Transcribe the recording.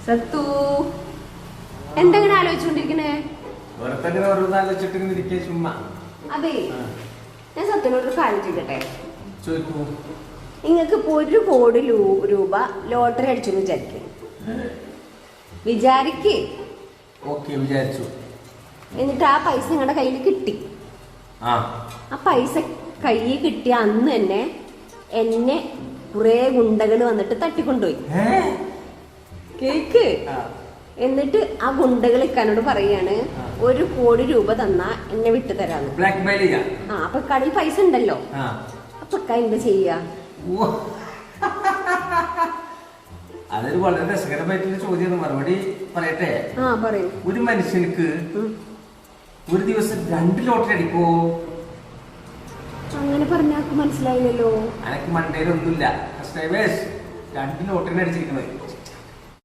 സത്തു എന്തെങ്കിലും ആലോചിച്ചോണ്ടിരിക്കണേ? അതെ, ഞാൻ സത്യനോടൊരു കാര്യം ചെയ്യട്ടെ. നിങ്ങൾക്ക് ഇപ്പൊ 1 കോടി രൂപ ലോട്ടറി അടിച്ചു വിചാരിക്ക്. എന്നിട്ട് ആ പൈസ നിങ്ങളുടെ കയ്യിൽ കിട്ടി. ആ പൈസ കയ്യിൽ കിട്ടിയ അന്ന് തന്നെ എന്നെ കുറെ ഗുണ്ടകൾ വന്നിട്ട് തട്ടിക്കൊണ്ടുപോയി. കേക്ക്. എന്നിട്ട് ആ ഗുണ്ടകൾ ഇക്കാനോട് പറയാണ് 1 കോടി രൂപ തന്നാ എന്നെ വിട്ടു തരാന്ന്. അപ്പൊ കടയിൽ പൈസ ഉണ്ടല്ലോ. അപ്പൊ ഇക്ക എന്താ ചെയ്യാ? അതൊരു വളരെ രസകരമായിട്ടുള്ള ചോദ്യം. മറുപടി പറയട്ടെ. പറയൂ. ഒരു മനുഷ്യർക്ക് ഒരു ദിവസം 2 ലോട്ടറി അടിക്കോ? അങ്ങനെ പറഞ്ഞാൽ മനസ്സിലായില്ലല്ലോ. അനക്ക് മണ്ടയിലൊന്നുമില്ല. 2 ലോട്ടറി അടിച്ചിരിക്കുന്നത്.